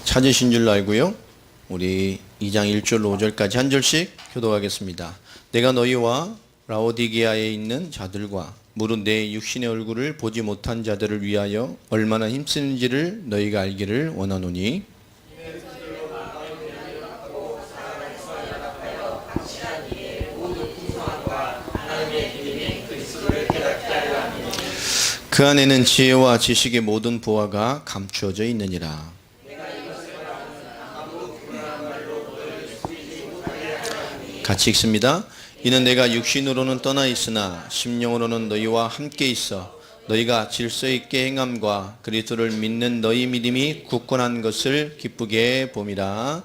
찾으신 줄 알고요. 우리 2장 1절로 5절까지 한 절씩 교독하겠습니다. 내가 너희와 라오디게아에 있는 자들과 무릇 내 육신의 얼굴을 보지 못한 자들을 위하여 얼마나 힘쓰는지를 너희가 알기를 원하노니, 그 안에는 지혜와 지식의 모든 보화가 감추어져 있느니라. 같이 읽습니다. 이는 내가 육신으로는 떠나 있으나 심령으로는 너희와 함께 있어 너희가 질서 있게 행함과 그리스도를 믿는 너희 믿음이 굳건한 것을 기쁘게 봄이라.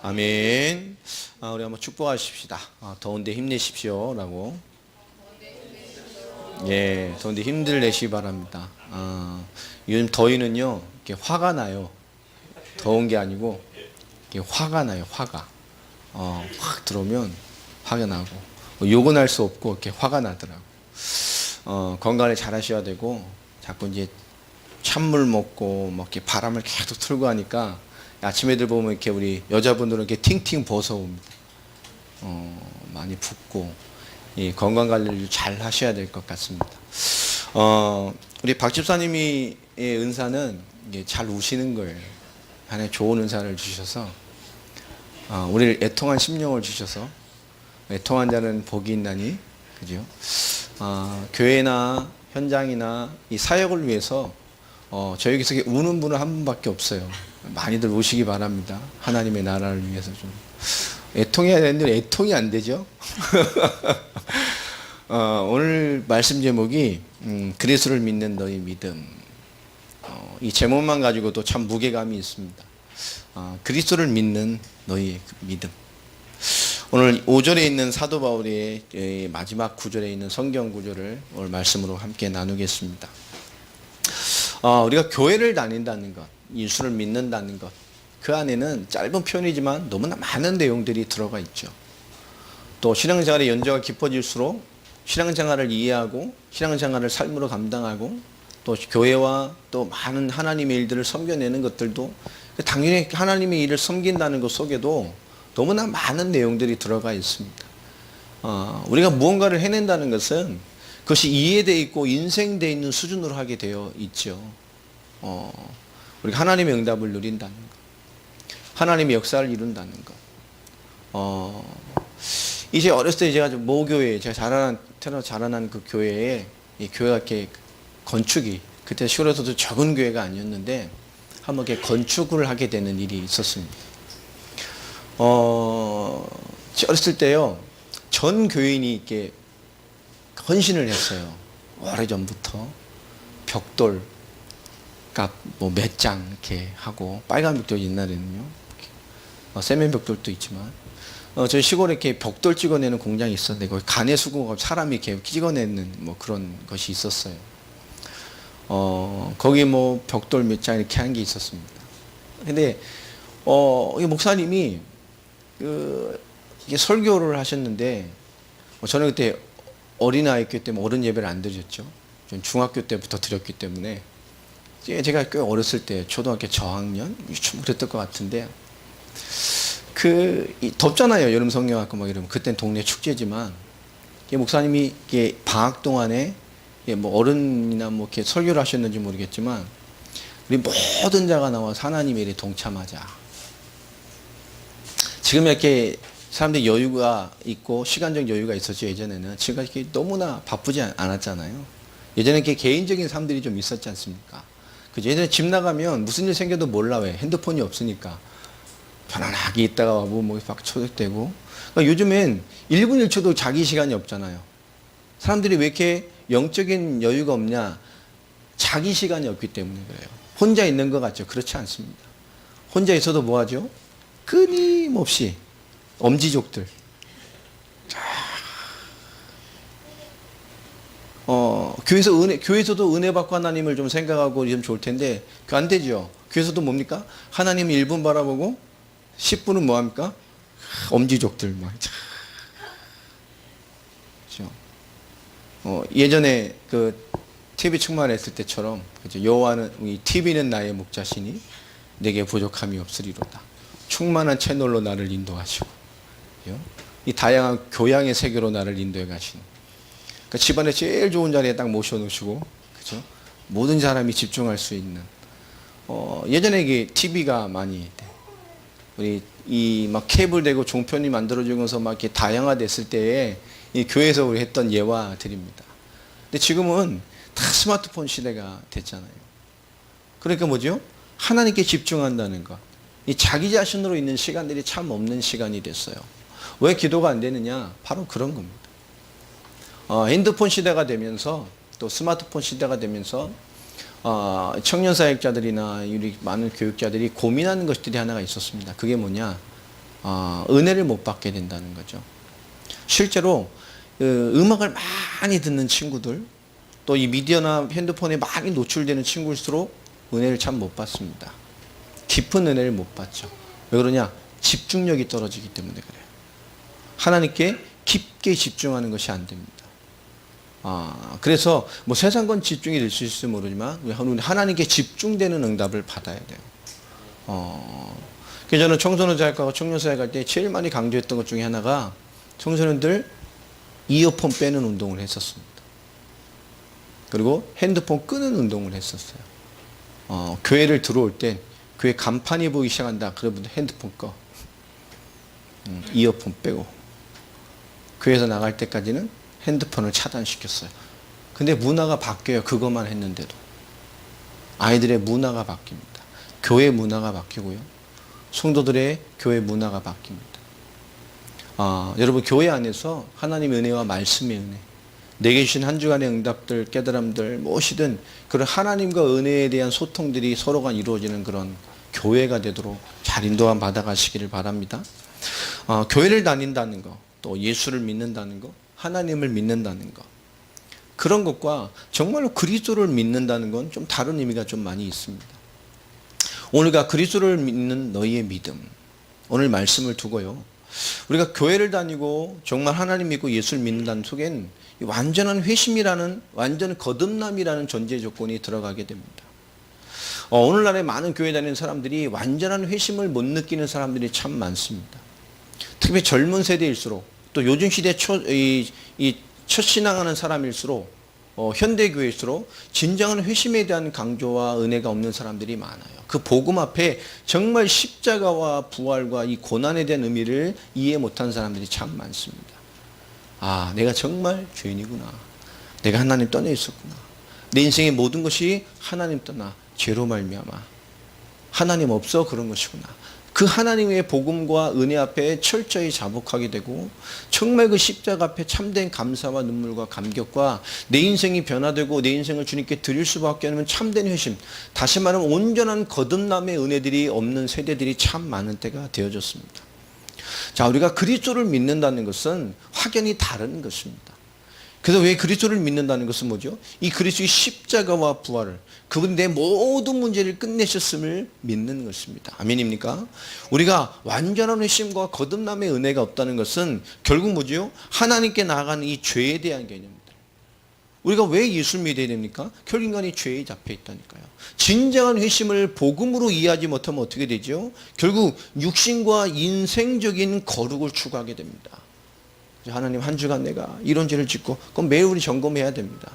아멘. 우리 한번 축복하십시다. 더운데 힘내십시오 라고. 예, 더운데 힘들 내시기 바랍니다. 요즘 더위는요 이렇게 화가 나요. 더운 게 아니고 이렇게 화가 나요. 화가 확 들어오면 화가 나고 욕은 할 수 없고 이렇게 화가 나더라고. 건강을 잘 하셔야 되고, 자꾸 이제 찬물 먹고 막 이렇게 바람을 계속 틀고 하니까 아침 애들 보면 이렇게 우리 여자분들은 이렇게 팅팅 벗어옵니다. 많이 붓고, 이 건강 관리를 잘 하셔야 될 것 같습니다. 우리 박 집사님이 은사는 이게 잘 우시는 거예요. 하나의 좋은 은사를 주셔서 우리를 애통한 심령을 주셔서, 애통한 자는 복이 있나니, 그죠? 교회나 현장이나 이 사역을 위해서 저희 여기서 우는 분은 한 분밖에 없어요. 많이들 우시기 바랍니다. 하나님의 나라를 위해서 좀 애통해야 되는데 애통이 안 되죠. 오늘 말씀 제목이 그리스도를 믿는 너희 믿음. 이 제목만 가지고도 참 무게감이 있습니다. 그리스도를 믿는 너희 믿음. 오늘 5절에 있는 사도 바울의 마지막 구절에 있는 성경 구절을 오늘 말씀으로 함께 나누겠습니다. 우리가 교회를 다닌다는 것, 예수를 믿는다는 것, 그 안에는 짧은 표현이지만 너무나 많은 내용들이 들어가 있죠. 또 신앙생활의 연조가 깊어질수록 신앙생활을 이해하고 신앙생활을 삶으로 감당하고 또 교회와 또 많은 하나님의 일들을 섬겨내는 것들도 당연히 하나님의 일을 섬긴다는 것 속에도 너무나 많은 내용들이 들어가 있습니다. 우리가 무언가를 해낸다는 것은 그것이 이해되어 있고 인생되어 있는 수준으로 하게 되어 있죠. 우리가 하나님의 응답을 누린다는 것, 하나님의 역사를 이룬다는 것. 이제 어렸을 때 제가 모교회, 제가 태어나 자라난 그 교회에, 이 교회가 이렇게 건축이, 그때 시골에서도 적은 교회가 아니었는데 한번 이렇게 건축을 하게 되는 일이 있었습니다. 어렸을 때요, 전 교인이 이렇게 헌신을 했어요. 오래전부터 벽돌 값 뭐 몇 장 이렇게 하고, 빨간 벽돌 옛날에는요, 세면 벽돌도 있지만, 저희 시골에 이렇게 벽돌 찍어내는 공장이 있었는데 거기 간에 수공업 사람이 이렇게 찍어내는 뭐 그런 것이 있었어요. 거기 뭐 벽돌 몇 장 이렇게 한 게 있었습니다. 근데 이 목사님이 이게 설교를 하셨는데, 저는 그때 어린아이였기 때문에 어른 예배를 안 드렸죠. 전 중학교 때부터 드렸기 때문에, 제가 꽤 어렸을 때 초등학교 저학년 그랬던 것 같은데, 덥잖아요. 여름 성경학교 막 이러면. 그땐 동네 축제지만, 이 목사님이 이게 방학 동안에 뭐 어른이나 뭐 이렇게 설교를 하셨는지 모르겠지만, 우리 모든 자가 나와서 하나님의 일에 동참하자. 지금 이렇게 사람들이 여유가 있고 시간적 여유가 있었죠. 예전에는. 지금 이렇게 너무나 바쁘지 않았잖아요. 예전에 이렇게 개인적인 삶들이 좀 있었지 않습니까? 그죠? 예전에 집 나가면 무슨 일 생겨도 몰라. 왜? 핸드폰이 없으니까. 편안하게 있다가 와보 뭐 막 초대되고. 그러니까 요즘엔 1분 1초도 자기 시간이 없잖아요. 사람들이 왜 이렇게 영적인 여유가 없냐? 자기 시간이 없기 때문에 그래요. 혼자 있는 것 같죠? 그렇지 않습니다. 혼자 있어도 뭐 하죠? 끊임없이 엄지족들. 교회에서도 은혜 받고 하나님을 좀 생각하고 이러면 좋을 텐데, 그 안 되죠. 교회에서도 뭡니까? 하나님 1분 바라보고 10분은 뭐 합니까? 엄지족들 막. 그렇죠. 예전에 그 TV 충만했을 때처럼, 그죠? 여호와는, TV는 나의 목자시니 내게 부족함이 없으리로다. 충만한 채널로 나를 인도하시고 이 다양한 교양의 세계로 나를 인도해 가시는, 그러니까 집안에 제일 좋은 자리에 딱 모셔놓으시고, 그죠? 모든 사람이 집중할 수 있는. 예전에 이게 TV가 많이 우리 이 막 케이블 되고 종편이 만들어지면서 막 이렇게 다양화됐을 때에 이 교회에서 우리 했던 예화들입니다. 근데 지금은 다 스마트폰 시대가 됐잖아요. 그러니까 뭐죠? 하나님께 집중한다는 것. 이 자기 자신으로 있는 시간들이 참 없는 시간이 됐어요. 왜 기도가 안 되느냐? 바로 그런 겁니다. 핸드폰 시대가 되면서, 또 스마트폰 시대가 되면서 청년 사역자들이나 우리 많은 교육자들이 고민하는 것들이 하나가 있었습니다. 그게 뭐냐? 은혜를 못 받게 된다는 거죠. 실제로 음악을 많이 듣는 친구들, 또 이 미디어나 핸드폰에 많이 노출되는 친구일수록 은혜를 참 못 받습니다. 깊은 은혜를 못 받죠. 왜 그러냐? 집중력이 떨어지기 때문에 그래요. 하나님께 깊게 집중하는 것이 안 됩니다. 그래서 뭐 세상 건 집중이 될 수 있을지 모르지만 우리 하나님께 집중되는 응답을 받아야 돼요. 그래서 저는 청소년 사역하고 청년 사역할 때 제일 많이 강조했던 것 중에 하나가 청소년들 이어폰 빼는 운동을 했었습니다. 그리고 핸드폰 끄는 운동을 했었어요. 교회를 들어올 때 교회 간판이 보이기 시작한다. 그러면 핸드폰 꺼. 이어폰 빼고. 교회에서 나갈 때까지는 핸드폰을 차단시켰어요. 근데 문화가 바뀌어요. 그것만 했는데도. 아이들의 문화가 바뀝니다. 교회 문화가 바뀌고요. 성도들의 교회 문화가 바뀝니다. 여러분, 교회 안에서 하나님의 은혜와 말씀의 은혜, 내게 주신 한 주간의 응답들, 깨달음들, 무엇이든 그런 하나님과 은혜에 대한 소통들이 서로가 이루어지는 그런 교회가 되도록 잘 인도함 받아가시기를 바랍니다. 교회를 다닌다는 거, 또 예수를 믿는다는 거, 하나님을 믿는다는 것, 그런 것과 정말로 그리스도를 믿는다는 건 좀 다른 의미가 좀 많이 있습니다. 오늘가 그리스도를 믿는 너희의 믿음, 오늘 말씀을 두고요, 우리가 교회를 다니고 정말 하나님 믿고 예수를 믿는다는 속엔 완전한 회심이라는, 완전 거듭남이라는 전제 조건이 들어가게 됩니다. 오늘날에 많은 교회 다니는 사람들이 완전한 회심을 못 느끼는 사람들이 참 많습니다. 특히 젊은 세대일수록, 또 요즘 시대 첫 신앙하는 사람일수록, 현대교회일수록 진정한 회심에 대한 강조와 은혜가 없는 사람들이 많아요. 그 복음 앞에 정말 십자가와 부활과 이 고난에 대한 의미를 이해 못한 사람들이 참 많습니다. 내가 정말 죄인이구나. 내가 하나님 떠나 있었구나. 내 인생의 모든 것이 하나님 떠나 죄로 말미암아 하나님 없어 그런 것이구나. 그 하나님의 복음과 은혜 앞에 철저히 자복하게 되고, 정말 그 십자가 앞에 참된 감사와 눈물과 감격과 내 인생이 변화되고 내 인생을 주님께 드릴 수밖에 없는 참된 회심, 다시 말하면 온전한 거듭남의 은혜들이 없는 세대들이 참 많은 때가 되어졌습니다. 자, 우리가 그리스도를 믿는다는 것은 확연히 다른 것입니다. 그래서 왜 그리스도를 믿는다는 것은 뭐죠? 이 그리스도의 십자가와 부활을, 그분이 내 모든 문제를 끝내셨음을 믿는 것입니다. 아멘입니까? 우리가 완전한 회심과 거듭남의 은혜가 없다는 것은 결국 뭐죠? 하나님께 나아가는 이 죄에 대한 개념입니다. 우리가 왜 예수를 믿어야 됩니까? 결국 인간이 죄에 잡혀 있다니까요. 진정한 회심을 복음으로 이해하지 못하면 어떻게 되죠? 결국 육신과 인생적인 거룩을 추구하게 됩니다. 하나님, 한 주간 내가 이런 죄를 짓고, 그럼 매일 우리 점검해야 됩니다.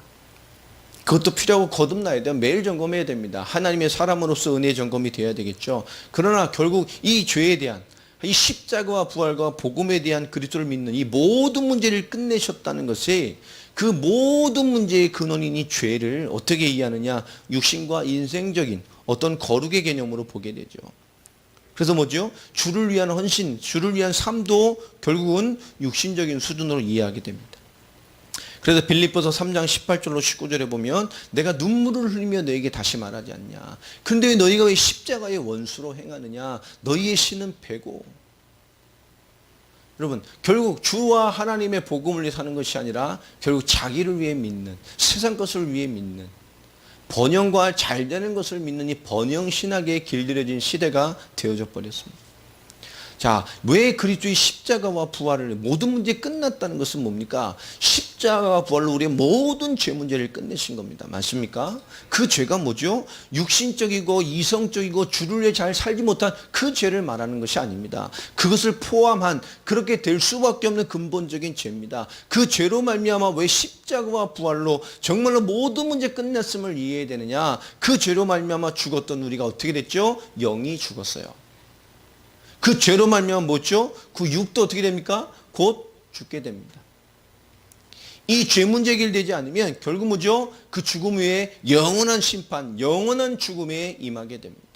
그것도 필요하고 거듭나야 돼요. 매일 점검해야 됩니다. 하나님의 사람으로서 은혜 점검이 돼야 되겠죠. 그러나 결국 이 죄에 대한, 이 십자가와 부활과 복음에 대한 그리스도를 믿는 이 모든 문제를 끝내셨다는 것이, 그 모든 문제의 근원인 이 죄를 어떻게 이해하느냐? 육신과 인생적인 어떤 거룩의 개념으로 보게 되죠. 그래서 뭐죠? 주를 위한 헌신, 주를 위한 삶도 결국은 육신적인 수준으로 이해하게 됩니다. 그래서 빌립보서 3장 18절로 19절에 보면, 내가 눈물을 흘리며 너에게 다시 말하지 않냐. 그런데 너희가 왜 십자가의 원수로 행하느냐. 너희의 신은 배고. 여러분, 결국 주와 하나님의 복음을 위해 사는 것이 아니라 결국 자기를 위해 믿는, 세상 것을 위해 믿는, 번영과 잘 되는 것을 믿는 이 번영신학에 길들여진 시대가 되어져 버렸습니다. 자, 왜 그리스도의 십자가와 부활을 모든 문제 끝났다는 것은 뭡니까? 십자가와 부활로 우리의 모든 죄 문제를 끝내신 겁니다. 맞습니까? 그 죄가 뭐죠? 육신적이고 이성적이고 주를 위해 잘 살지 못한 그 죄를 말하는 것이 아닙니다. 그것을 포함한 그렇게 될 수밖에 없는 근본적인 죄입니다. 그 죄로 말미암아 왜 십자가와 부활로 정말로 모든 문제 끝냈음을 이해해야 되느냐? 그 죄로 말미암아 죽었던 우리가 어떻게 됐죠? 영이 죽었어요. 그 죄로 말미암아 뭐죠? 그 육도 어떻게 됩니까? 곧 죽게 됩니다. 이 죄 문제 해결되지 않으면 결국 뭐죠? 그 죽음 후에 영원한 심판, 영원한 죽음에 임하게 됩니다.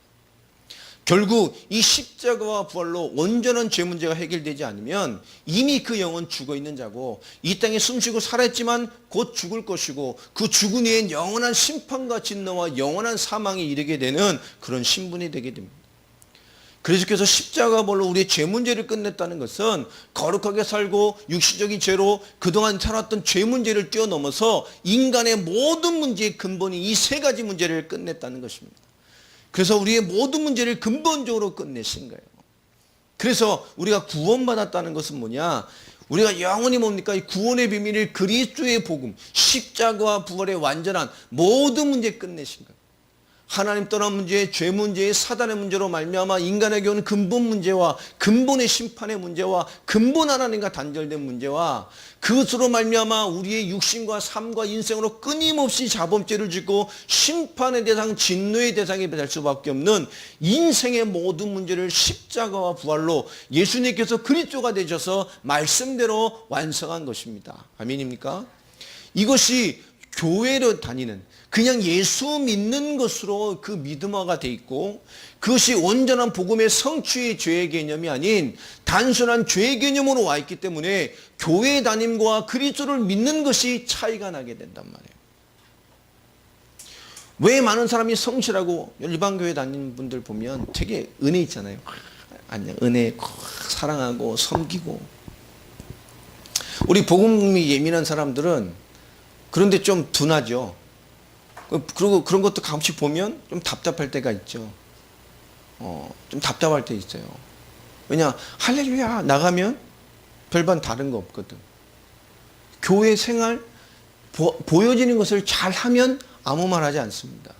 결국 이 십자가와 부활로 온전한 죄 문제가 해결되지 않으면 이미 그 영은 죽어 있는 자고 이 땅에 숨쉬고 살았지만 곧 죽을 것이고 그 죽은 후에 영원한 심판과 진노와 영원한 사망에 이르게 되는 그런 신분이 되게 됩니다. 그래서 그래서 십자가 벌로 우리의 죄 문제를 끝냈다는 것은 거룩하게 살고 육신적인 죄로 그동안 살았던 죄 문제를 뛰어넘어서 인간의 모든 문제의 근본이 이 세 가지 문제를 끝냈다는 것입니다. 그래서 우리의 모든 문제를 근본적으로 끝내신 거예요. 그래서 우리가 구원받았다는 것은 뭐냐? 우리가 영원히 뭡니까? 이 구원의 비밀을 그리스도의 복음, 십자가와 부활의 완전한 모든 문제 끝내신 거예요. 하나님 떠난 문제, 죄 문제, 사단의 문제로 말미암아 인간에게 오는 근본 문제와 근본의 심판의 문제와 근본 하나님과 단절된 문제와 그것으로 말미암아 우리의 육신과 삶과 인생으로 끊임없이 자범죄를 짓고 심판의 대상, 진노의 대상이 될 수밖에 없는 인생의 모든 문제를 십자가와 부활로 예수님께서 그리스도가 되셔서 말씀대로 완성한 것입니다. 아멘입니까? 이것이 교회로 다니는 그냥 예수 믿는 것으로 그 믿음화가 돼 있고 그것이 온전한 복음의 성취의 죄의 개념이 아닌 단순한 죄의 개념으로 와 있기 때문에 교회 다님과 그리스도를 믿는 것이 차이가 나게 된단 말이에요. 왜 많은 사람이 성실하고 일반 교회 다니는 분들 보면 되게 은혜 있잖아요. 은혜 사랑하고 섬기고 우리 복음이 예민한 사람들은 그런데 좀 둔하죠. 그리고 그런 것도 가끔씩 보면 좀 답답할 때가 있죠. 좀 답답할 때 있어요. 왜냐, 할렐루야 나가면 별반 다른 거 없거든. 교회 생활 보여지는 것을 잘 하면 아무 말 하지 않습니다.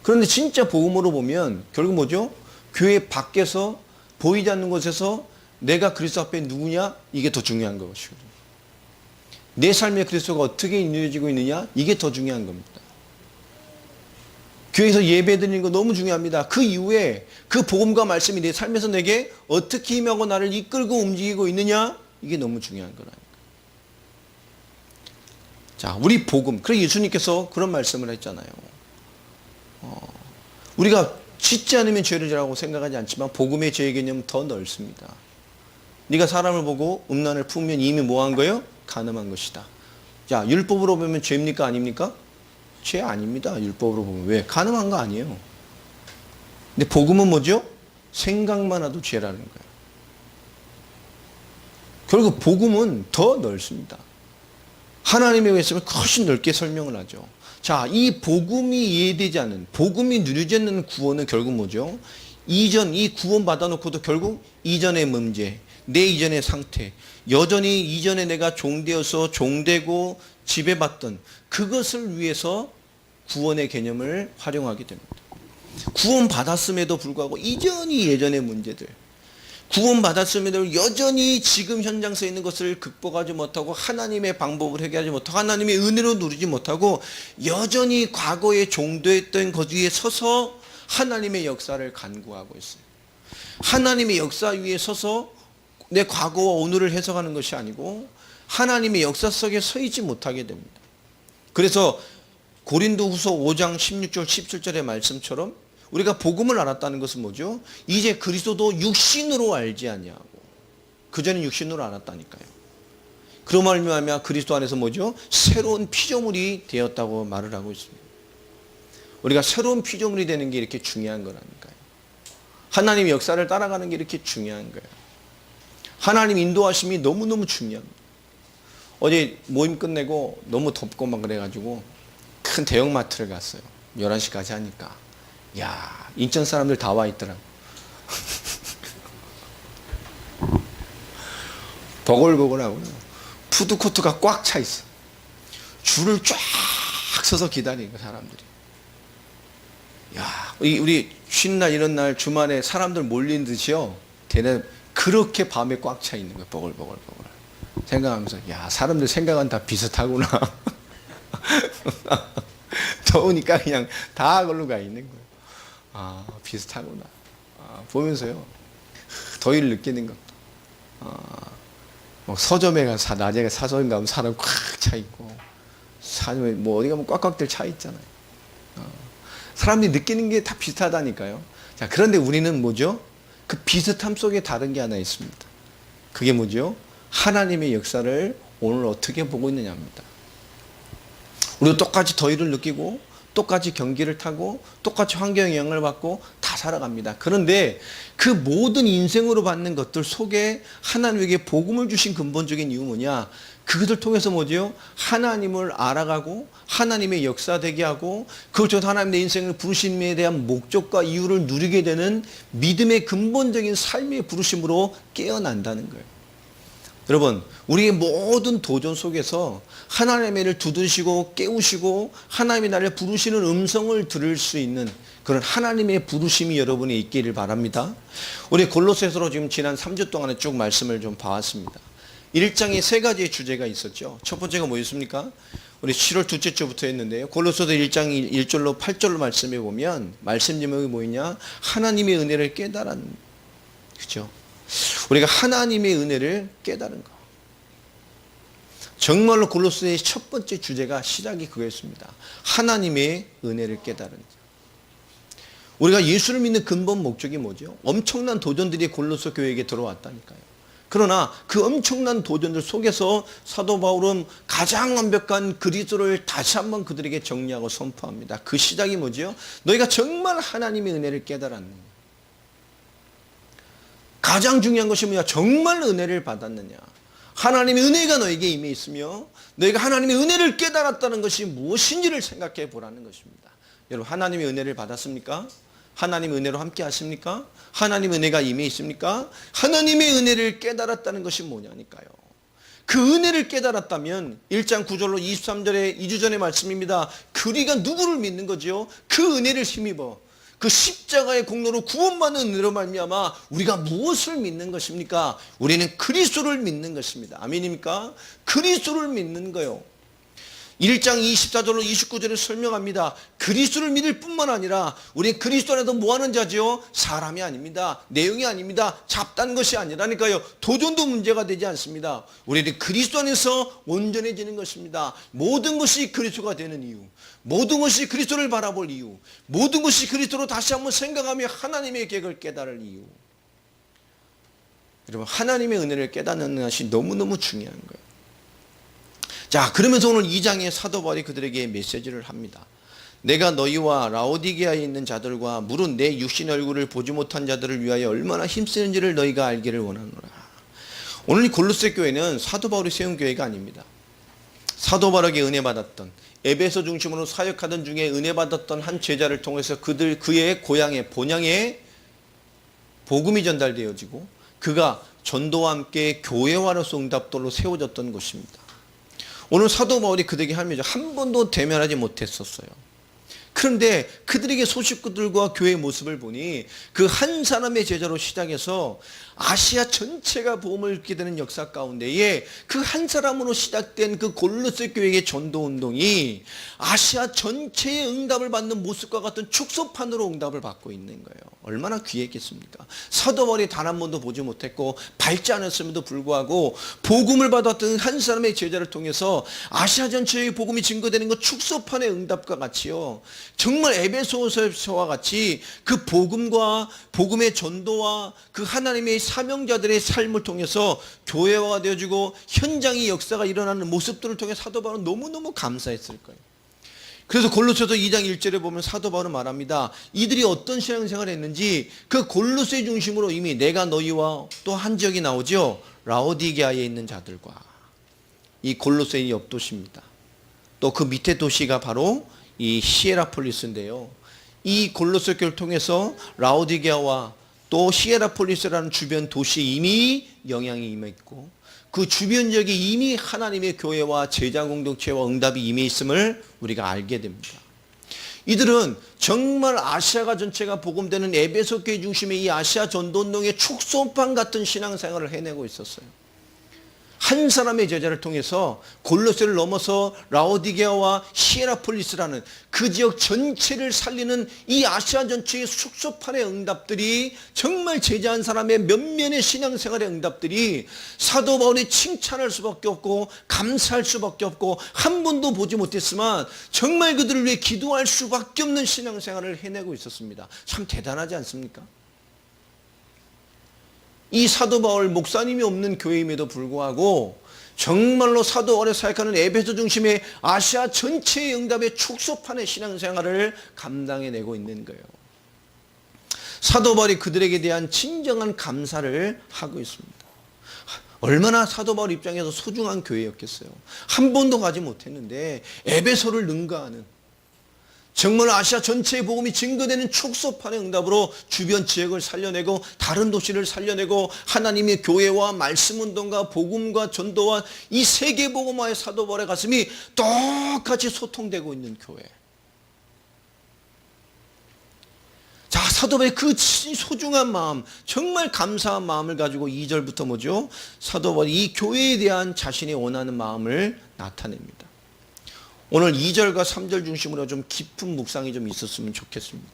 그런데 진짜 복음으로 보면 결국 뭐죠? 교회 밖에서 보이지 않는 곳에서 내가 그리스도 앞에 누구냐? 이게 더 중요한 것이거든요. 내 삶의 그리스도가 어떻게 이루어지고 있느냐? 이게 더 중요한 겁니다. 교회에서 예배 드리는 거 너무 중요합니다. 그 이후에 그 복음과 말씀이 내 삶에서 내게 어떻게 임하고 나를 이끌고 움직이고 있느냐? 이게 너무 중요한 거라니까. 자, 우리 복음. 그래서 예수님께서 그런 말씀을 했잖아요. 우리가 짓지 않으면 죄를 지라고 생각하지 않지만 복음의 죄의 개념은 더 넓습니다. 네가 사람을 보고 음란을 품으면 이미 뭐한 거예요? 간음한 것이다. 자, 율법으로 보면 죄입니까? 아닙니까? 죄 아닙니다. 율법으로 보면. 왜? 간음한 거 아니에요. 근데 복음은 뭐죠? 생각만 해도 죄라는 거예요. 결국 복음은 더 넓습니다. 하나님의 말씀을 훨씬 넓게 설명을 하죠. 자, 이 복음이 이해되지 않는, 복음이 누려지지 않는 구원은 결국 뭐죠? 이 구원 받아놓고도 결국 이전의 문제, 내 이전의 상태, 여전히 이전에 내가 종되어서 종되고 지배받던 그것을 위해서 구원의 개념을 활용하게 됩니다. 구원 받았음에도 불구하고 이전이 예전의 문제들, 구원 받았음에도 여전히 지금 현장 서 있는 것을 극복하지 못하고 하나님의 방법을 해결하지 못하고 하나님의 은혜로 누리지 못하고 여전히 과거에 종되었던 것 위에 서서 하나님의 역사를 간구하고 있어요. 하나님의 역사 위에 서서 내 과거와 오늘을 해석하는 것이 아니고 하나님의 역사 속에 서 있지 못하게 됩니다. 그래서 고린도후서 5장 16절 17절의 말씀처럼 우리가 복음을 알았다는 것은 뭐죠? 이제 그리스도도 육신으로 알지 아니하고 그전에 육신으로 알았다니까요. 그런 말미암아 그리스도 안에서 뭐죠? 새로운 피조물이 되었다고 말을 하고 있습니다. 우리가 새로운 피조물이 되는 게 이렇게 중요한 거라니까요. 하나님의 역사를 따라가는 게 이렇게 중요한 거예요. 하나님 인도하심이 너무너무 중요합니다. 어제 모임 끝내고 너무 덥고 막 그래가지고 큰 대형마트를 갔어요. 11시까지 하니까. 야, 인천 사람들 다 와 있더라고. 버글버글하고요. 푸드코트가 꽉 차 있어. 줄을 쫙 서서 기다리는 거 사람들이. 야, 우리 쉬는 날 이런 날 주말에 사람들 몰린 듯이요. 걔네 그렇게 밤에 꽉 차 있는 거예요. 버글버글버글. 생각하면서 야, 사람들 생각은 다 비슷하구나. 더우니까 그냥 다 걸로 가 있는 거예요. 아, 비슷하구나. 보면서요. 더위를 느끼는 것도. 뭐 서점에 가서 낮에 사서점 가면 사람 꽉 차 있고, 사점에 뭐 어디 가면 꽉꽉들 차 있잖아요. 사람들이 느끼는 게 다 비슷하다니까요. 자, 그런데 우리는 뭐죠? 그 비슷함 속에 다른 게 하나 있습니다. 그게 뭐죠? 하나님의 역사를 오늘 어떻게 보고 있느냐입니다. 우리도 똑같이 더위를 느끼고 똑같이 경기를 타고 똑같이 환경의 영향을 받고 다 살아갑니다. 그런데 그 모든 인생으로 받는 것들 속에 하나님에게 복음을 주신 근본적인 이유 뭐냐? 그것을 통해서 뭐죠? 하나님을 알아가고 하나님의 역사되게 하고 그걸 통해서 하나님 내 인생을 부르심에 대한 목적과 이유를 누리게 되는 믿음의 근본적인 삶의 부르심으로 깨어난다는 거예요. 여러분, 우리의 모든 도전 속에서 하나님의 일을 두드시고 깨우시고 하나님이 나를 부르시는 음성을 들을 수 있는 그런 하나님의 부르심이 여러분이 있기를 바랍니다. 우리 골로새서로 지금 지난 3주 동안에 쭉 말씀을 좀 봐왔습니다. 1장에 세 가지의 주제가 있었죠. 첫 번째가 뭐였습니까? 우리 7월 둘째 주부터 했는데요. 골로새서 1장 1절로 8절로 말씀해 보면 말씀 제목이 뭐였냐? 하나님의 은혜를 깨달은, 그죠? 우리가 하나님의 은혜를 깨달은 거. 정말로 골로새의 첫 번째 주제가 시작이 그거였습니다. 하나님의 은혜를 깨달은 거. 우리가 예수를 믿는 근본 목적이 뭐죠? 엄청난 도전들이 골로새 교회에게 들어왔다니까요. 그러나 그 엄청난 도전들 속에서 사도 바울은 가장 완벽한 그리스도를 다시 한번 그들에게 정리하고 선포합니다. 그 시작이 뭐죠? 너희가 정말 하나님의 은혜를 깨달았느냐? 가장 중요한 것이 뭐냐? 정말 은혜를 받았느냐? 하나님의 은혜가 너에게 임해 있으며 너희가 하나님의 은혜를 깨달았다는 것이 무엇인지를 생각해 보라는 것입니다. 여러분, 하나님의 은혜를 받았습니까? 하나님의 은혜로 함께 하십니까? 하나님의 은혜가 임해 있습니까? 하나님의 은혜를 깨달았다는 것이 뭐냐니까요. 그 은혜를 깨달았다면 1장 9절로 23절에 2주 전의 말씀입니다. 우리가 누구를 믿는 거죠? 그 은혜를 힘입어 그 십자가의 공로로 구원받는 은혜로 말미암아 우리가 무엇을 믿는 것입니까? 우리는 그리스도를 믿는 것입니다. 아멘입니까? 그리스도를 믿는 거요. 1장 24절로 29절에 설명합니다. 그리스도를 믿을 뿐만 아니라 우리 그리스도 안에서 뭐하는 자죠? 사람이 아닙니다. 내용이 아닙니다. 잡다는 것이 아니라니까요. 도전도 문제가 되지 않습니다. 우리는 그리스도 안에서 온전해지는 것입니다. 모든 것이 그리스도가 되는 이유, 모든 것이 그리스도를 바라볼 이유, 모든 것이 그리스도로 다시 한번 생각하며 하나님의 계획을 깨달을 이유. 여러분, 하나님의 은혜를 깨닫는 것이 너무너무 중요한 거예요. 자, 그러면서 오늘 2장의 사도 바울이 그들에게 메시지를 합니다. 내가 너희와 라오디게아에 있는 자들과 무릇 내 육신의 얼굴을 보지 못한 자들을 위하여 얼마나 힘쓰는지를 너희가 알기를 원하노라. 오늘 이 골로새 교회는 사도 바울이 세운 교회가 아닙니다. 사도 바울에게 은혜 받았던, 에베소 중심으로 사역하던 중에 은혜 받았던 한 제자를 통해서 그의 고향에 본향에 복음이 전달되어지고 그가 전도와 함께 교회화로서 응답돌로 세워졌던 곳입니다. 오늘 사도 바울이 그들에게 하면서 한 번도 대면하지 못했었어요. 그런데 그들에게 소식구들과 교회의 모습을 보니 그 한 사람의 제자로 시작해서 아시아 전체가 복음을 얻게 되는 역사 가운데에 그 한 사람으로 시작된 그 골로새 교회의 전도운동이 아시아 전체의 응답을 받는 모습과 같은 축소판으로 응답을 받고 있는 거예요. 얼마나 귀했겠습니까? 사도 바울이 단 한 번도 보지 못했고 밟지 않았음에도 불구하고 복음을 받았던 한 사람의 제자를 통해서 아시아 전체의 복음이 증거되는 것 축소판의 응답과 같이요. 정말 에베소서와 같이 그 복음과 복음의 전도와 그 하나님의 사명자들의 삶을 통해서 교회화가 되어지고 현장의 역사가 일어나는 모습들을 통해 사도 바울은 너무너무 감사했을 거예요. 그래서 골로새서 2장 1절에 보면 사도 바울은 말합니다. 이들이 어떤 신앙생활을 했는지 그 골로새 중심으로 이미 내가 너희와 또 한 지역이 나오죠. 라오디게아에 있는 자들과 이 골로새의 옆 도시입니다. 또 그 밑에 도시가 바로 이 히에라폴리스인데요. 이 골로새 교회를 통해서 라오디게아와 또 히에라폴리스라는 주변 도시에 이미 영향이 임했고 그 주변 지역에 이미 하나님의 교회와 제자 공동체와 응답이 임해 있음을 우리가 알게 됩니다. 이들은 정말 아시아가 전체가 복음되는 에베소 교회 중심의 이 아시아 전도운동의 축소판 같은 신앙생활을 해내고 있었어요. 한 사람의 제자를 통해서 골로새를 넘어서 라오디게아와 히에라폴리스라는 그 지역 전체를 살리는 이 아시아 전체의 숙소판의 응답들이, 정말 제자 한 사람의 면면의 신앙생활의 응답들이 사도 바울이 칭찬할 수밖에 없고 감사할 수밖에 없고 한 번도 보지 못했지만 정말 그들을 위해 기도할 수밖에 없는 신앙생활을 해내고 있었습니다. 참 대단하지 않습니까? 이 사도 바울 목사님이 없는 교회임에도 불구하고 정말로 사도 바울이 사역하는 에베소 중심의 아시아 전체의 응답의 축소판의 신앙생활을 감당해내고 있는 거예요. 사도 바울이 그들에게 대한 진정한 감사를 하고 있습니다. 얼마나 사도 바울 입장에서 소중한 교회였겠어요. 한 번도 가지 못했는데 에베소를 능가하는, 정말 아시아 전체의 복음이 증거되는 축소판의 응답으로 주변 지역을 살려내고 다른 도시를 살려내고 하나님의 교회와 말씀운동과 복음과 전도와 이 세계복음화의 사도 바울의 가슴이 똑같이 소통되고 있는 교회. 자, 사도 바울의 그 소중한 마음, 정말 감사한 마음을 가지고 2절부터 뭐죠? 사도 바울이 이 교회에 대한 자신이 원하는 마음을 나타냅니다. 오늘 2절과 3절 중심으로 좀 깊은 묵상이 좀 있었으면 좋겠습니다.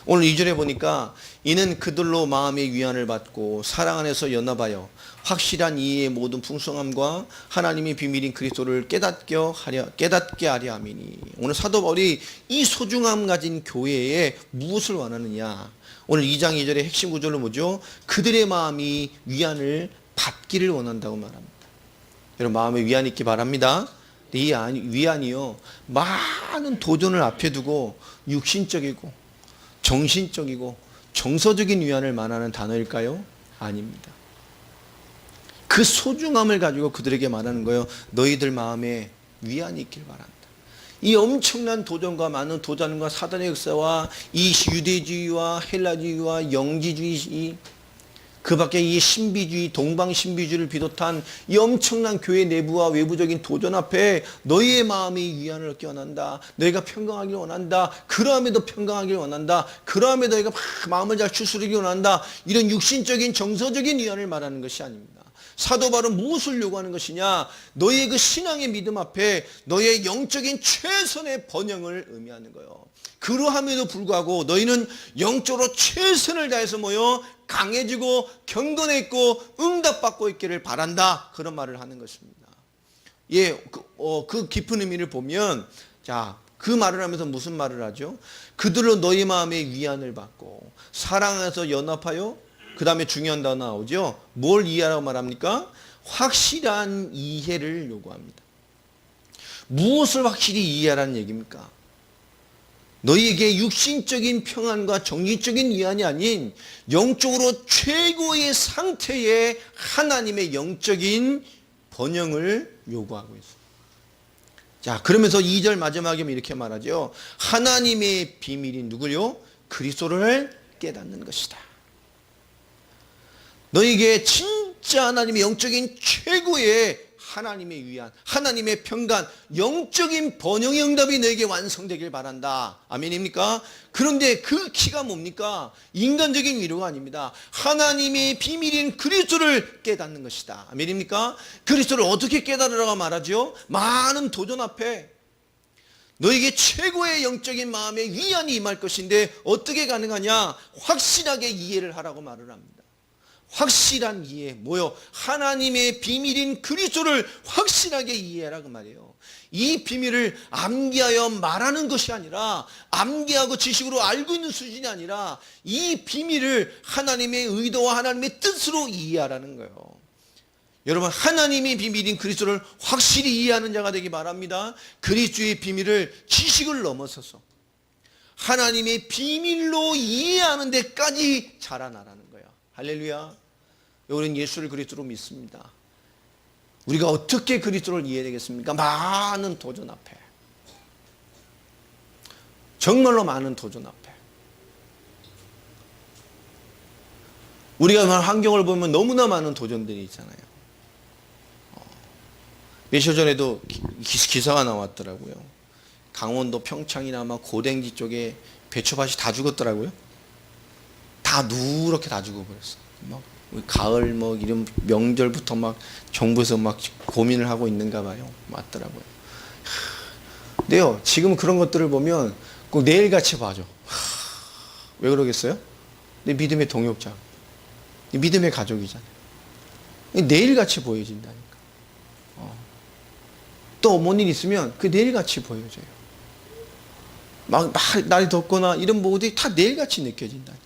오늘 2절에 보니까 이는 그들로 마음의 위안을 받고 사랑 안에서 연합하여 확실한 이해의 모든 풍성함과 하나님의 비밀인 그리스도를 깨닫게 하려 함이니. 오늘 사도 바울이 이 소중함 가진 교회에 무엇을 원하느냐. 오늘 2장 2절의 핵심 구절로 뭐죠? 그들의 마음이 위안을 받기를 원한다고 말합니다. 여러분, 마음에 위안 있기 바랍니다. 이 위안이요, 많은 도전을 앞에 두고 육신적이고 정신적이고 정서적인 위안을 말하는 단어일까요? 아닙니다. 그 소중함을 가지고 그들에게 말하는 거예요. 너희들 마음에 위안이 있길 바란다. 이 엄청난 도전과 많은 도전과 사단의 역사와 이 유대주의와 헬라주의와 영지주의, 그 밖에 이 신비주의, 동방신비주의를 비롯한 이 엄청난 교회 내부와 외부적인 도전 앞에 너희의 마음이 위안을 얻기 원한다. 너희가 평강하길 원한다. 그러함에도 평강하길 원한다. 그러함에 너희가 마음을 잘 추스르길 원한다. 이런 육신적인 정서적인 위안을 말하는 것이 아닙니다. 사도 바울은 무엇을 요구하는 것이냐? 너희의 그 신앙의 믿음 앞에 너희의 영적인 최선의 번영을 의미하는 거예요. 그러함에도 불구하고 너희는 영적으로 최선을 다해서 강해지고 경건해 있고 응답받고 있기를 바란다. 그런 말을 하는 것입니다. 예, 그 깊은 의미를 보면, 자, 그 말을 하면서 무슨 말을 하죠? 그들로 너희 마음의 위안을 받고 사랑 안에서 연합하여, 그 다음에 중요한 단어 나오죠. 뭘 이해하라고 말합니까? 확실한 이해를 요구합니다. 무엇을 확실히 이해하라는 얘기입니까? 너희에게 육신적인 평안과 정신적인 위안이 아닌 영적으로 최고의 상태의 하나님의 영적인 번영을 요구하고 있습니다. 자, 그러면서 2절 마지막에 이렇게 말하죠. 하나님의 비밀이 누구요? 그리스도를 깨닫는 것이다. 너희에게 진짜 하나님의 영적인 최고의 하나님의 위안, 하나님의 평강, 영적인 번영의 응답이 너에게 완성되길 바란다. 아멘입니까? 그런데 그 키가 뭡니까? 인간적인 위로가 아닙니다. 하나님의 비밀인 그리스도를 깨닫는 것이다. 아멘입니까? 그리스도를 어떻게 깨달으라고 말하죠? 많은 도전 앞에 너에게 최고의 영적인 마음의 위안이 임할 것인데 어떻게 가능하냐? 확실하게 이해를 하라고 말을 합니다. 확실한 이해, 뭐요? 하나님의 비밀인 그리스도를 확실하게 이해하라고 말이에요. 이 비밀을 암기하여 말하는 것이 아니라, 암기하고 지식으로 알고 있는 수준이 아니라 이 비밀을 하나님의 의도와 하나님의 뜻으로 이해하라는 거예요. 여러분, 하나님의 비밀인 그리스도를 확실히 이해하는 자가 되기 바랍니다. 그리스도의 비밀을 지식을 넘어서서 하나님의 비밀로 이해하는 데까지 자라나라는 거예요. 할렐루야. 우리는 예수를 그리스도로 믿습니다. 우리가 어떻게 그리스도를 이해해야 되겠습니까? 많은 도전 앞에, 정말로 많은 도전 앞에, 우리가 환경을 보면 너무나 많은 도전들이 있잖아요. 며칠 전에도 기사가 나왔더라고요. 강원도 평창이나 막 고댕지 쪽에 배추밭이 다 죽었더라고요. 다 누렇게 다 죽어버렸어. 막 가을 뭐 이런 명절부터 막 정부에서 막 고민을 하고 있는가 봐요. 맞더라고요. 근데요, 지금 그런 것들을 보면 꼭 내일같이 봐줘. 왜 그러겠어요? 내 믿음의 동역자, 내 믿음의 가족이잖아요. 내일같이 보여진다니까. 또 뭔 일 있으면 그 내일같이 보여져요. 막 날이 덥거나 이런 모습이 다 내일같이 느껴진다니까.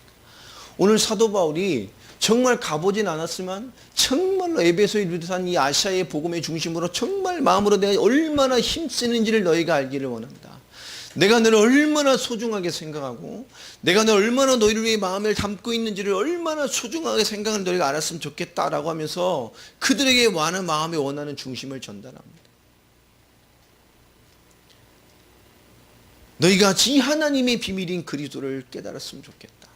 오늘 사도 바울이 정말 가보진 않았지만 정말로 에베소에 비롯한 이 아시아의 복음의 중심으로 정말 마음으로 내가 얼마나 힘쓰는지를 너희가 알기를 원한다. 내가 너를 얼마나 소중하게 생각하고 내가 너 얼마나 너희를 위해 마음을 담고 있는지를 얼마나 소중하게 생각하는 너희가 알았으면 좋겠다라고 하면서 그들에게 많은 마음에 원하는 중심을 전달합니다. 너희가 이 하나님의 비밀인 그리스도를 깨달았으면 좋겠다.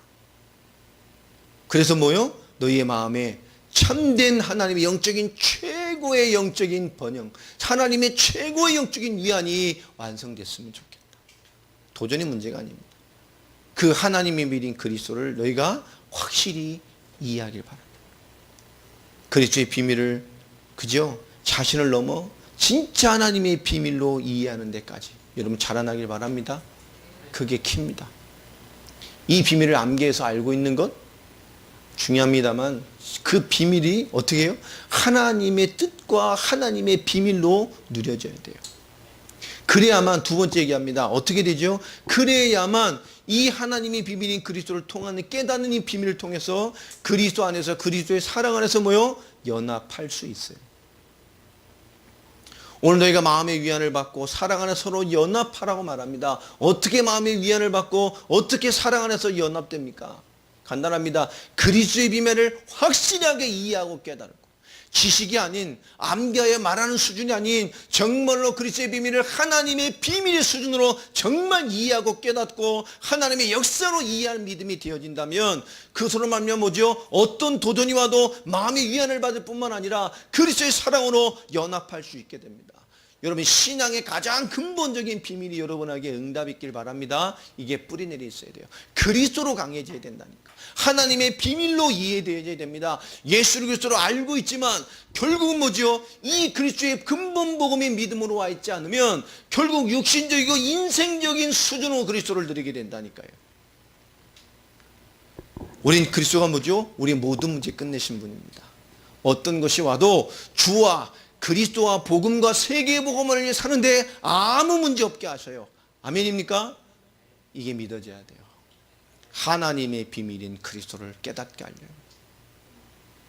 그래서 뭐요? 너희의 마음에 참된 하나님의 영적인 최고의 영적인 번영, 하나님의 최고의 영적인 위안이 완성됐으면 좋겠다. 도전이 문제가 아닙니다. 그 하나님의 비밀인 그리스도를 너희가 확실히 이해하길 바랍니다. 그리스도의 비밀을 그저 자신을 넘어 진짜 하나님의 비밀로 이해하는 데까지 여러분 자라나길 바랍니다. 그게 키입니다. 이 비밀을 암기해서 알고 있는 것 중요합니다만 그 비밀이 어떻게 해요? 하나님의 뜻과 하나님의 비밀로 누려져야 돼요. 그래야만 두 번째 얘기합니다. 어떻게 되죠? 그래야만 이 하나님의 비밀인 그리스도를 통하는 깨닫는 이 비밀을 통해서 그리스도 안에서 그리스도의 사랑 안에서 뭐요? 연합할 수 있어요. 오늘 너희가 마음의 위안을 받고 사랑 안에 서로 연합하라고 말합니다. 어떻게 마음의 위안을 받고 어떻게 사랑 안에서 연합됩니까? 간단합니다. 그리스도의 비밀을 확실하게 이해하고 깨달고 지식이 아닌 암기하여 말하는 수준이 아닌 정말로 그리스도의 비밀을 하나님의 비밀의 수준으로 정말 이해하고 깨닫고 하나님의 역사로 이해할 믿음이 되어진다면 그것으로 말미암아 뭐죠? 어떤 도전이 와도 마음의 위안을 받을 뿐만 아니라 그리스도의 사랑으로 연합할 수 있게 됩니다. 여러분 신앙의 가장 근본적인 비밀이 여러분에게 응답이 있길 바랍니다. 이게 뿌리내려 있어야 돼요. 그리스도로 강해져야 된다니까. 하나님의 비밀로 이해되어야 됩니다. 예수 그리스도로 알고 있지만 결국은 뭐죠? 이 그리스도의 근본 복음의 믿음으로 와 있지 않으면 결국 육신적이고 인생적인 수준으로 그리스도를 드리게 된다니까요. 우린 그리스도가 뭐죠? 우리 모든 문제 끝내신 분입니다. 어떤 것이 와도 주와 그리스도와 복음과 세계의 복음을 위해 사는데 아무 문제 없게 하셔요. 아멘입니까? 이게 믿어져야 돼요. 하나님의 비밀인 그리스도를 깨닫게 하려고.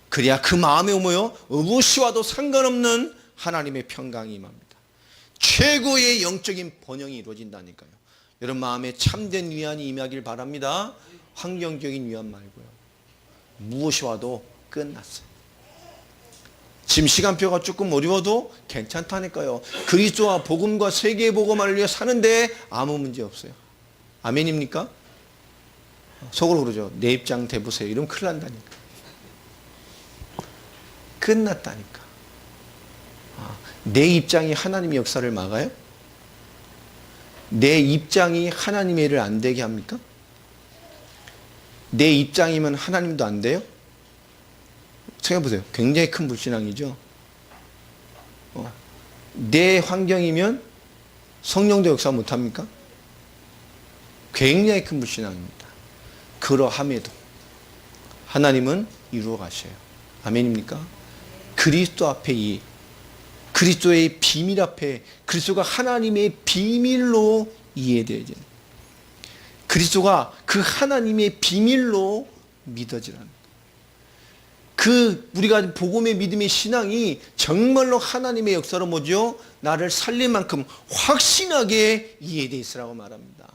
그래야 그 마음에 오며 무엇이 와도 상관없는 하나님의 평강이 임합니다. 최고의 영적인 번영이 이루어진다니까요. 여러분 마음에 참된 위안이 임하길 바랍니다. 환경적인 위안 말고요. 무엇이 와도 끝났어요. 지금 시간표가 조금 어려워도 괜찮다니까요. 그리스도와 복음과 세계의 복음을 위해 사는데 아무 문제 없어요. 아멘입니까? 속으로 그러죠. 내 입장 대보세요. 이러면 큰일 난다니까. 끝났다니까. 내 입장이 하나님의 역사를 막아요? 내 입장이 하나님의 일을 안 되게 합니까? 내 입장이면 하나님도 안 돼요? 생각해보세요. 굉장히 큰 불신앙이죠. 내 환경이면 성령도 역사 못합니까? 굉장히 큰 불신앙입니다. 그러함에도 하나님은 이루어 가셔요. 아멘입니까? 그리스도 앞에 그리스도의 비밀 앞에 그리스도가 하나님의 비밀로 이해되어지는 그리스도가 그 하나님의 비밀로 믿어지라는 우리가 복음의 믿음의 신앙이 정말로 하나님의 역사로 뭐죠? 나를 살릴 만큼 확신하게 이해되어 있으라고 말합니다.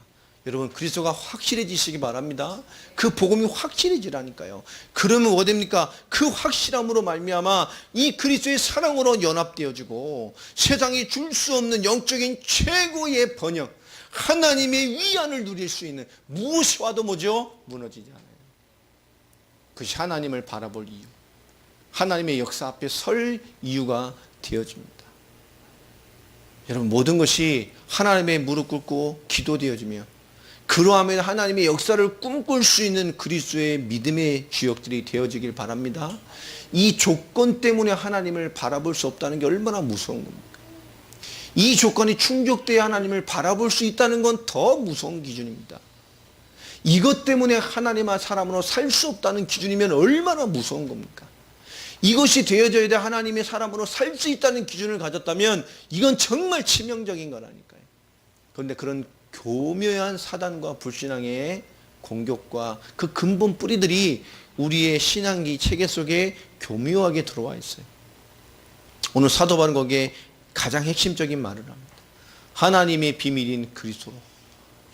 여러분 그리스도가 확실해지시기 바랍니다. 그 복음이 확실해지라니까요. 그러면 뭐 됩니까? 그 확실함으로 말미암아 이 그리스도의 사랑으로 연합되어지고 세상이 줄 수 없는 영적인 최고의 번영 하나님의 위안을 누릴 수 있는 무엇이 와도 뭐죠? 무너지지 않아요. 그것이 하나님을 바라볼 이유 하나님의 역사 앞에 설 이유가 되어집니다. 여러분, 모든 것이 하나님의 무릎 꿇고 기도되어지며 그러하면 하나님의 역사를 꿈꿀 수 있는 그리스도의 믿음의 주역들이 되어지길 바랍니다. 이 조건 때문에 하나님을 바라볼 수 없다는 게 얼마나 무서운 겁니까? 이 조건이 충족돼야 하나님을 바라볼 수 있다는 건 더 무서운 기준입니다. 이것 때문에 하나님과 사람으로 살 수 없다는 기준이면 얼마나 무서운 겁니까? 이것이 되어져야 돼 하나님의 사람으로 살 수 있다는 기준을 가졌다면 이건 정말 치명적인 거라니까요. 그런데 그런 교묘한 사단과 불신앙의 공격과 그 근본 뿌리들이 우리의 신앙기 체계 속에 교묘하게 들어와 있어요. 오늘 사도 바울은 거기에 가장 핵심적인 말을 합니다. 하나님의 비밀인 그리스도로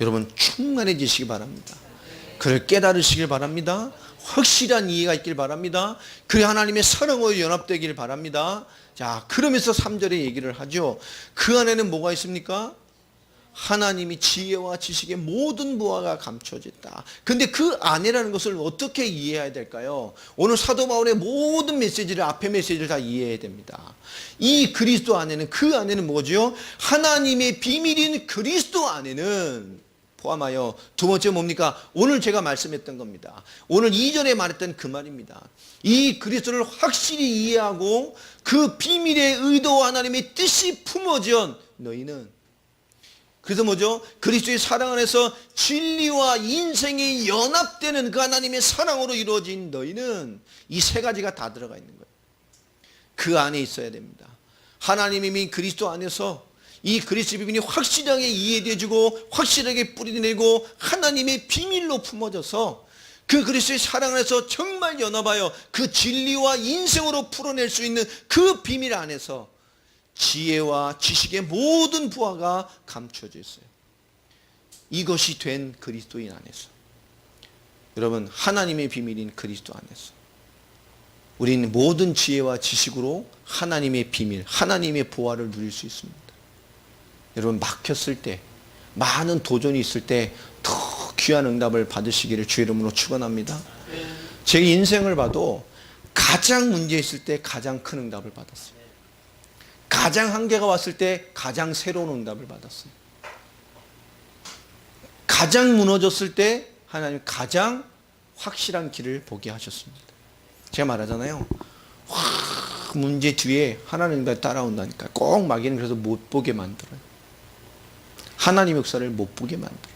여러분 충만해지시기 바랍니다. 그를 깨달으시길 바랍니다. 확실한 이해가 있길 바랍니다. 그래 하나님의 사랑으로 연합되길 바랍니다. 자, 그러면서 3절에 얘기를 하죠. 그 안에는 뭐가 있습니까? 하나님이 지혜와 지식의 모든 부하가 감춰졌다. 근데 그 안에라는 것을 어떻게 이해해야 될까요? 오늘 사도 바울의 모든 메시지를, 앞의 메시지를 다 이해해야 됩니다. 이 그리스도 안에는, 그 안에는 뭐죠? 하나님의 비밀인 그리스도 안에는 포함하여 두 번째 뭡니까? 오늘 제가 말씀했던 겁니다. 오늘 이전에 말했던 그 말입니다. 이 그리스도를 확실히 이해하고 그 비밀의 의도와 하나님의 뜻이 품어진 너희는, 그래서 뭐죠? 그리스도의 사랑 안에서 진리와 인생이 연합되는 그 하나님의 사랑으로 이루어진 너희는, 이 세 가지가 다 들어가 있는 거예요. 그 안에 있어야 됩니다. 하나님이 그리스도 안에서 이 그리스도의 비밀이 확실하게 이해되어지고 확실하게 뿌리내고 하나님의 비밀로 품어져서 그 그리스도의 사랑 안에서 정말 연합하여 그 진리와 인생으로 풀어낼 수 있는 그 비밀 안에서 지혜와 지식의 모든 부하가 감춰져 있어요. 이것이 된 그리스도인 안에서, 여러분 하나님의 비밀인 그리스도 안에서 우리는 모든 지혜와 지식으로 하나님의 비밀, 하나님의 보화를 누릴 수 있습니다. 여러분 막혔을 때, 많은 도전이 있을 때 더 귀한 응답을 받으시기를 주의 이름으로 축원합니다. 제 인생을 봐도 가장 문제 있을 때 가장 큰 응답을 받았어요. 가장 한계가 왔을 때 가장 새로운 응답을 받았어요. 가장 무너졌을 때 하나님 가장 확실한 길을 보게 하셨습니다. 제가 말하잖아요. 문제 뒤에 하나님 응답이 따라온다니까. 꼭 마귀는 그래서 못 보게 만들어요. 하나님 역사를 못 보게 만들어요.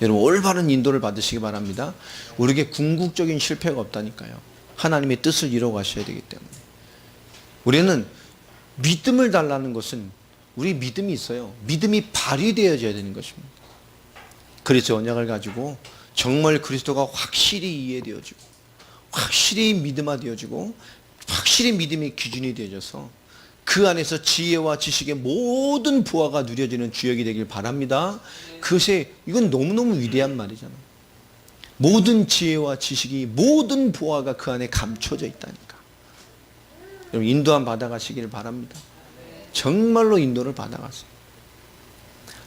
여러분 올바른 인도를 받으시기 바랍니다. 우리에게 궁극적인 실패가 없다니까요. 하나님의 뜻을 이루어 가셔야 되기 때문에. 우리는 믿음을 달라는 것은 우리 믿음이 있어요. 믿음이 발휘되어져야 되는 것입니다. 그래서 언약을 가지고 정말 그리스도가 확실히 이해되어지고 확실히 믿음화되어지고 확실히 믿음의 기준이 되어져서 그 안에서 지혜와 지식의 모든 부하가 누려지는 주역이 되길 바랍니다. 그것에 이건 너무너무 위대한 말이잖아요. 모든 지혜와 지식이, 모든 부하가 그 안에 감춰져 있다니까. 여러분 인도함 받아가시길 바랍니다. 정말로 인도를 받아가세요.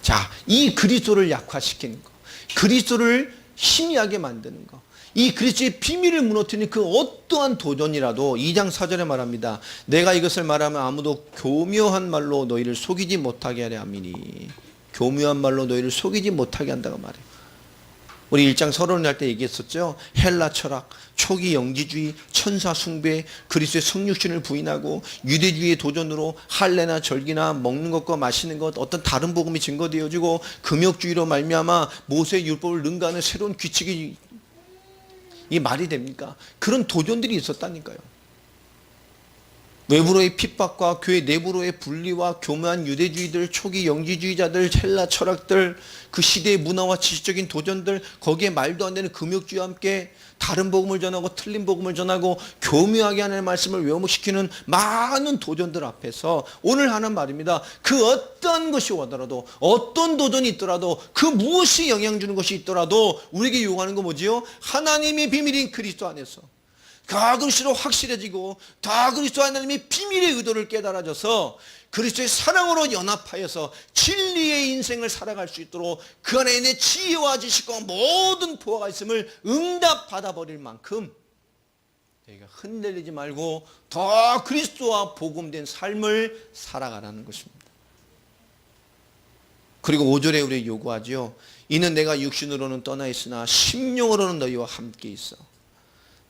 자, 이 그리스도를 약화시키는 거, 그리스도를 희미하게 만드는 거, 이 그리스도의 비밀을 무너뜨리는 그 어떠한 도전이라도 2장 4절에 말합니다. 내가 이것을 말하면 아무도 교묘한 말로 너희를 속이지 못하게 하려 함이니. 교묘한 말로 너희를 속이지 못하게 한다고 말해요. 우리 1장 서론을 할 때 얘기했었죠. 헬라 철학, 초기 영지주의, 천사 숭배, 그리스도의 성육신을 부인하고 유대주의의 도전으로 할례나 절기나 먹는 것과 마시는 것, 어떤 다른 복음이 증거되어지고 금욕주의로 말미암아 모세의 율법을 능가하는 새로운 규칙이, 이 말이 됩니까? 그런 도전들이 있었다니까요. 외부로의 핍박과 교회 내부로의 분리와 교묘한 유대주의들, 초기 영지주의자들, 헬라 철학들, 그 시대의 문화와 지식적인 도전들, 거기에 말도 안 되는 금욕주의와 함께 다른 복음을 전하고 틀린 복음을 전하고 교묘하게 하는 말씀을 외모시키는 많은 도전들 앞에서 오늘 하는 말입니다. 그 어떤 것이 오더라도, 어떤 도전이 있더라도, 그 무엇이 영향 주는 것이 있더라도 우리에게 요구하는 건 뭐지요? 하나님의 비밀인 그리스도 안에서 다 그리스도로 확실해지고 다 그리스도 하나님의 비밀의 의도를 깨달아져서 그리스도의 사랑으로 연합하여서 진리의 인생을 살아갈 수 있도록 그 안에 내 지혜와 지식과 모든 보화가 있음을 응답받아 버릴 만큼 저희가 흔들리지 말고 더 그리스도와 복음된 삶을 살아가라는 것입니다. 그리고 5절에 우리 요구하죠. 이는 내가 육신으로는 떠나 있으나 심령으로는 너희와 함께 있어.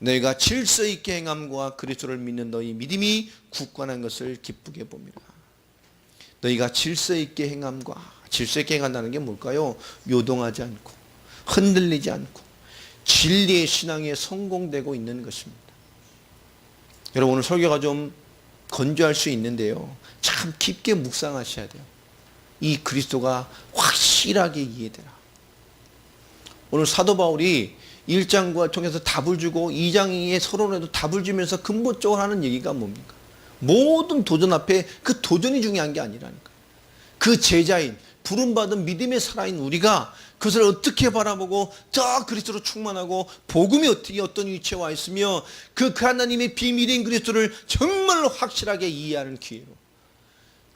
너희가 질서 있게 행함과 그리스도를 믿는 너희 믿음이 굳건한 것을 기쁘게 봅니다. 너희가 질서 있게 행함과, 질서 있게 행한다는 게 뭘까요? 요동하지 않고 흔들리지 않고 진리의 신앙에 성공되고 있는 것입니다. 여러분, 오늘 설교가 좀 건조할 수 있는데요, 참 깊게 묵상하셔야 돼요. 이 그리스도가 확실하게 이해되라. 오늘 사도 바울이 1장과 통해서 답을 주고 2장의 서론에도 답을 주면서 근본적으로 하는 얘기가 뭡니까? 모든 도전 앞에 그 도전이 중요한 게 아니라니까요. 그 제자인, 부름받은 믿음의 살아인 우리가 그것을 어떻게 바라보고 더 그리스도로 충만하고 복음이 어떻게 어떤 위치에 와 있으며 그 하나님의 비밀인 그리스도를 정말로 확실하게 이해하는 기회로,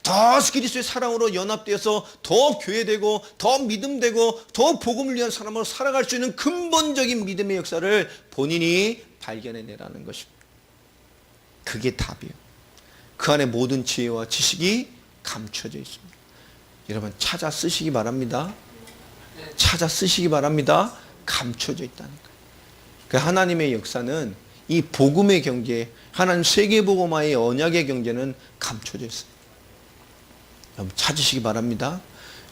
더 그리스도의 사랑으로 연합되어서 더 교회되고 더 믿음되고 더 복음을 위한 사람으로 살아갈 수 있는 근본적인 믿음의 역사를 본인이 발견해내라는 것입니다. 그게 답이에요. 그 안에 모든 지혜와 지식이 감춰져 있습니다. 여러분, 찾아 쓰시기 바랍니다. 찾아 쓰시기 바랍니다. 감춰져 있다니까요. 그 하나님의 역사는, 이 복음의 경제, 하나님 세계복음화의 언약의 경제는 감춰져 있어요. 여러분, 찾으시기 바랍니다.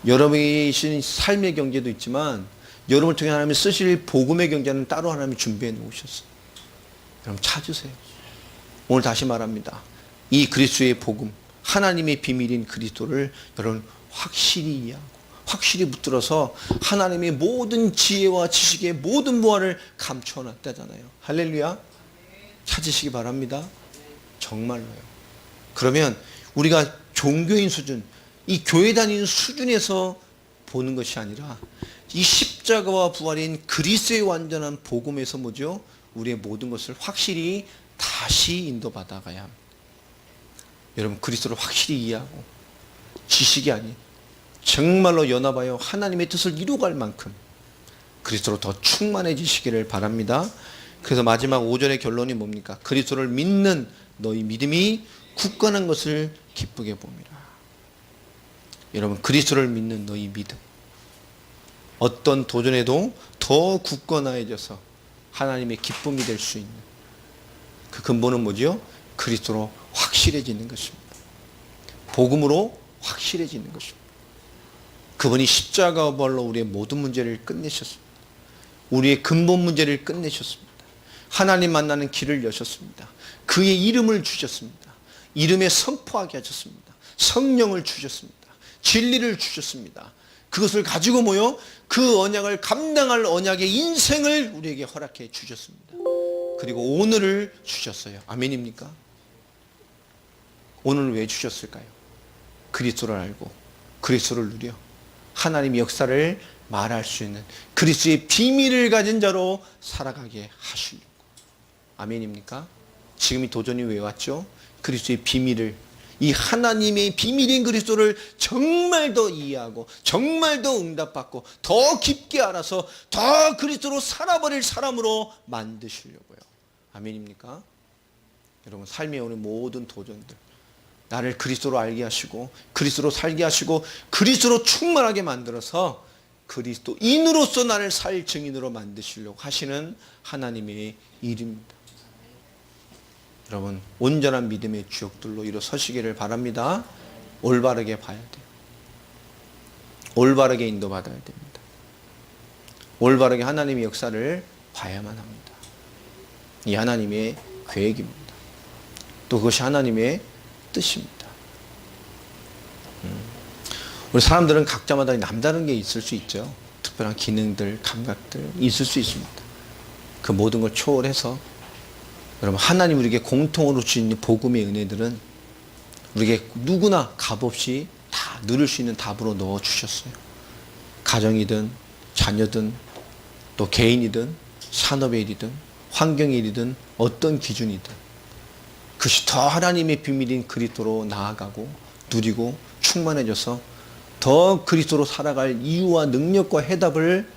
여러분이 신 삶의 경제도 있지만 여러분을 통해 하나님이 쓰실 복음의 경제는 따로 하나님이 준비해 놓으셨어요. 여러분, 찾으세요. 오늘 다시 말합니다. 이 그리스도의 복음, 하나님의 비밀인 그리스도를 여러분 확실히 이해하고 확실히 붙들어서 하나님의 모든 지혜와 지식의 모든 무한을 감춰놨다잖아요. 할렐루야. 찾으시기 바랍니다. 정말로요. 그러면 우리가 종교인 수준, 이 교회 다니는 수준에서 보는 것이 아니라 이 십자가와 부활인 그리스도의 완전한 복음에서 뭐죠? 우리의 모든 것을 확실히 다시 인도받아가야 합니다. 여러분, 그리스도를 확실히 이해하고 지식이 아닌 정말로 연합하여 하나님의 뜻을 이루어갈 만큼 그리스도로 더 충만해지시기를 바랍니다. 그래서 마지막 5절의 결론이 뭡니까? 그리스도를 믿는 너희 믿음이 굳건한 것을 기쁘게 봅니다. 여러분, 그리스도를 믿는 너희 믿음, 어떤 도전에도 더 굳건해져서 하나님의 기쁨이 될 수 있는 그 근본은 뭐죠? 그리스도로 확실해지는 것입니다. 복음으로 확실해지는 것입니다. 그분이 십자가 부활로 우리의 모든 문제를 끝내셨습니다. 우리의 근본 문제를 끝내셨습니다. 하나님 만나는 길을 여셨습니다. 그의 이름을 주셨습니다. 이름에 선포하게 하셨습니다. 성령을 주셨습니다. 진리를 주셨습니다. 그것을 가지고 모여 그 언약을 감당할 언약의 인생을 우리에게 허락해 주셨습니다. 그리고 오늘을 주셨어요. 아멘입니까? 오늘 왜 주셨을까요? 그리스도를 알고 그리스도를 누려 하나님의 역사를 말할 수 있는 그리스도의 비밀을 가진 자로 살아가게 하시려고. 아멘입니까? 지금 이 도전이 왜 왔죠? 그리스도의 비밀을, 이 하나님의 비밀인 그리스도를 정말 더 이해하고 정말 더 응답받고 더 깊게 알아서 더 그리스도로 살아버릴 사람으로 만드시려고요. 아멘입니까? 여러분, 삶에 오는 모든 도전들, 나를 그리스도로 알게 하시고 그리스도로 살게 하시고 그리스도로 충만하게 만들어서 그리스도인으로서 나를 살 증인으로 만드시려고 하시는 하나님의 일입니다. 여러분, 온전한 믿음의 주역들로 일어서시기를 바랍니다. 올바르게 봐야 돼요. 올바르게 인도받아야 됩니다. 올바르게 하나님의 역사를 봐야만 합니다. 이 하나님의 계획입니다. 또 그것이 하나님의 뜻입니다. 우리 사람들은 각자마다 남다른 게 있을 수 있죠. 특별한 기능들, 감각들 있을 수 있습니다. 그 모든 걸 초월해서 여러분, 하나님 우리에게 공통으로 주신 복음의 은혜들은 우리에게 누구나 값없이 다 누릴 수 있는 답으로 넣어주셨어요. 가정이든 자녀든 또 개인이든 산업의 일이든 환경의 일이든 어떤 기준이든 그것이 더 하나님의 비밀인 그리스도로 나아가고 누리고 충만해져서 더 그리스도로 살아갈 이유와 능력과 해답을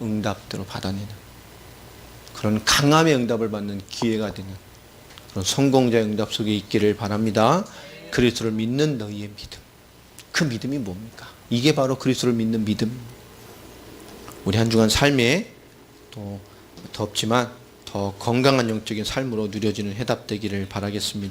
응답대로 받아내는 그런 강함의 응답을 받는 기회가 되는 그런 성공자의 응답 속에 있기를 바랍니다. 그리스도를 믿는 너희의 믿음, 그 믿음이 뭡니까? 이게 바로 그리스도를 믿는 믿음. 우리 한 주간 삶에 또 덥지만 더 건강한 영적인 삶으로 누려지는 해답되기를 바라겠습니다.